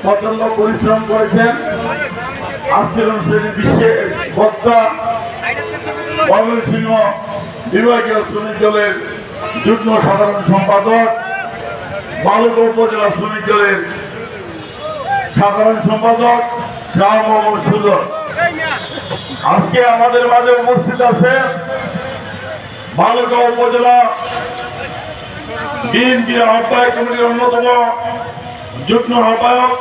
প্রচন্ড পরিশ্রম করেছেন। আজকের অনুষ্ঠানে বিশেষ বক্তা ময়মনসিংহ বিভাগীয় শ্রমিক দলের যুগ্ম সাধারণ সম্পাদক, বালুকা উপজেলা শ্রমিক দলের সাধারণ সম্পাদক শাহ মোহাম্মদ সুজন। আজকে আমাদের মাঝে উপস্থিত আছে বালুকা উপজেলা বিএনপি আহ্বায়ক কমিটির অন্যতম যুগ্ম আহ্বায়ক,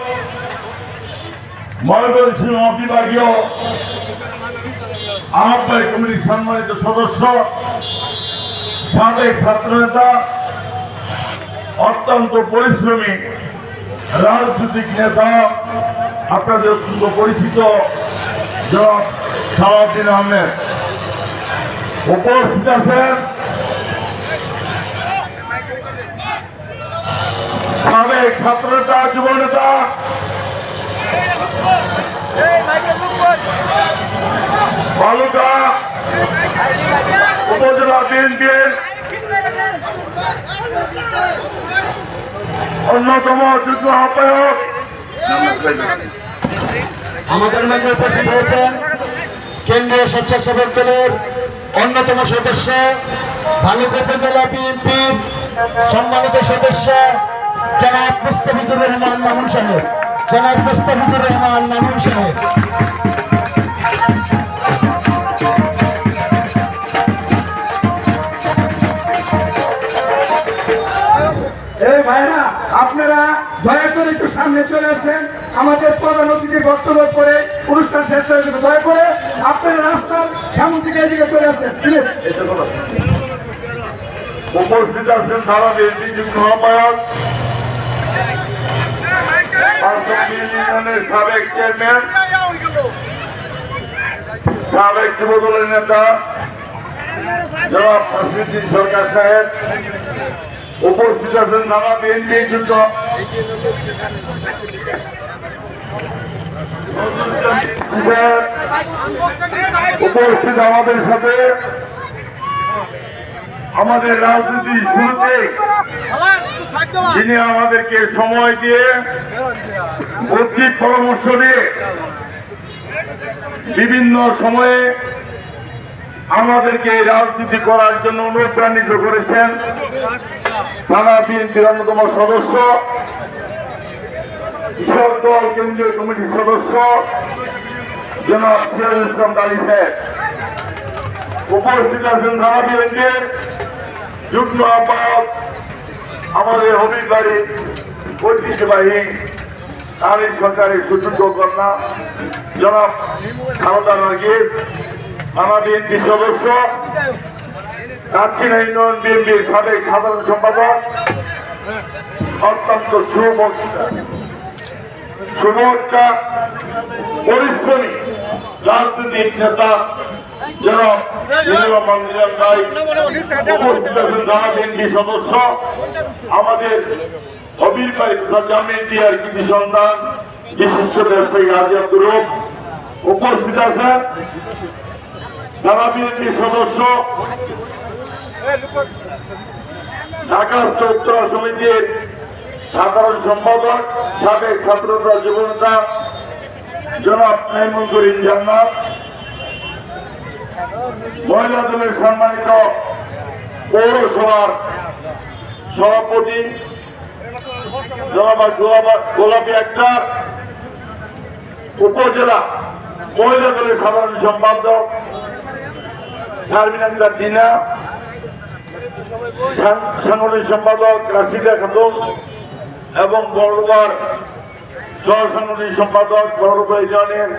ময়মনসিংহ বিভাগীয় আহ্বায়ক কমিটির সম্মানিত সদস্য, সাবেক ছাত্রনেতা, অত্যন্ত পরিশ্রমী রাজনৈতিক নেতা, আপনাদের অত্যন্ত পরিচিত জনাব সালাউদ্দিন আহমেদ উপস্থিত আছেন। সাবেক ছাত্রনেতা, যুব নেতা, বালুকা উপজেলা বিএনপির অন্যতম যুগ্ম আহ্বায়ক, আমাদের মাঝে উপস্থিত হয়েছেন কেন্দ্রীয় স্বেচ্ছাসেবক দলের অন্যতম সদস্য, বালুকা উপজেলা বিএনপির সম্মানিত সদস্য জনাব মুস্তাফিজুর রহমান মামুন সাহেব। জনাব মুস্তাফিজুর রহমান মামুন সাহেব। এই ভাইরা, আপনারা দয়া করে একটু সামনে চলে আসেন। আমাদের প্রধান অতিথির বক্তব্য পরে অনুষ্ঠান শেষ হয়ে যাবে। দয়া করে আপনারা রাস্তার সামনে থেকে এদিকে চলে আসেন। উপস্থিত আছেন ধারা বিএনপি যুগ্ম আহ্বায়ক, ইউনিয়নের সাবেক চেয়ারম্যান, সাবেক যুব দলের নেতা জনাব ফজলুদ্দিন সরকার সাহেব। উপস্থিত আছেন ধারা বিএনপি যুগ্ম উপস্থিত আমাদের সাথে আমাদের রাজনীতির শুরুতে যিনি আমাদেরকে সময় দিয়ে বুদ্ধি পরামর্শ দিয়ে বিভিন্ন সময়ে আমাদেরকে রাজনীতি করার জন্য অনুপ্রাণিত করেছেন, থানা বিএনপির অন্যতম সদস্য, কৃষক দল কেন্দ্রীয় কমিটির সদস্য জনাব সিরাজুল ইসলাম আলী সাহেব। উপস্থিত আছেন থানা বিএনপির যুগ্ম আহ্বায়ক, আমাদের হবিবাড়ি ঐতিহ্যবাহী নারী সরকারের সুযোগ্য কন্যা জনাব খালেদা নার্গিস, থানা বিএনপির সদস্য, কাছিনা ইউনিয়ন বিএনপির সাবেক সাধারণ সম্পাদক, অত্যন্ত সুবক্তা পরিশ্রমী রাজনৈতিক নেতা জনাব নীলরহমান নিজাম ভাই। উপস্থিত আছেন থানা বিএনপি সদস্য, আমাদের হবিরবাড়ি তথা জামিয়াতিয়ার কৃতি সন্তান বিশিষ্ট ব্যবসায়ী হাজী আব্দুর রউফ। উপস্থিত আছেন থানা বিএনপি সদস্য, ঢাকা উত্তরা সমিতির সাধারণ সম্পাদক, সাবেক ছাত্রনেতা, যুব নেতা জনাব নাইমুল করিম জান্নাত। মহিলা দলের সম্মানিত পৌরসভার সভাপতি জনাব গোলাপী আক্তার, উপজেলা মহিলা দলের সাধারণ সম্পাদক শারমিন আক্তার জিনা, সাংগঠনিক সম্পাদক রাশিদা খাতুন এবং বড়বার সহ সাংগঠনিক সম্পাদক বড়বা ইউনিয়নের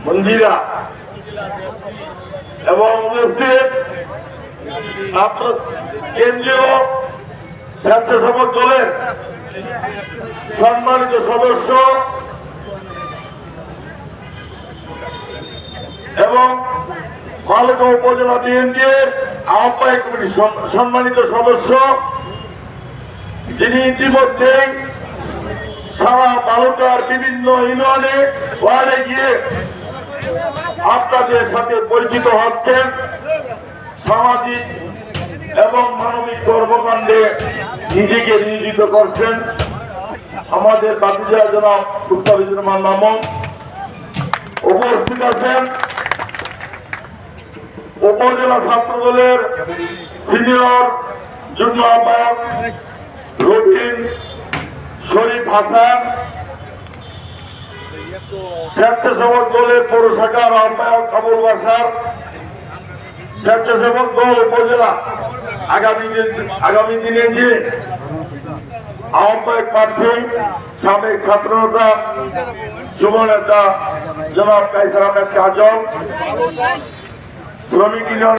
মঞ্জিরা এবং উপস্থিত আপনার কেন্দ্রীয় স্বেচ্ছাসেবক দলের সম্মানিত সদস্য এবং বালুকা উপজেলা বিএনপির আহ্বায়ক কমিটির সম্মানিত সদস্য, যিনি ইতিমধ্যে সারা বালুকার বিভিন্ন ইউনিয়নে ওয়ার্ডে গিয়ে আপনাদের সাথে পরিচিত হচ্ছেন, সামাজিক এবং মানবিক কর্মকাণ্ডে নিজেকে নিয়োজিত করছেন আমাদের বাতিজা জনাব মুস্তাফিজুর মামুন। উপস্থিত আছেন উপজেলা ছাত্র দলের সিনিয়র যুগ্ম আহ্বায়ক রবিন শরীফ হাসান, স্বেচ্ছাসেবক দলের পৌর শাখার আহ্বায়ক আবুল বাসার, স্বেচ্ছাসেবক দল উপজেলা আগামী দিনে যে আহ্বায়ক প্রার্থী সাবেক ছাত্রনেতা যুব নেতা জনাব কাইসার আহমেদ কাজল, শ্রমিক ইউনিয়ন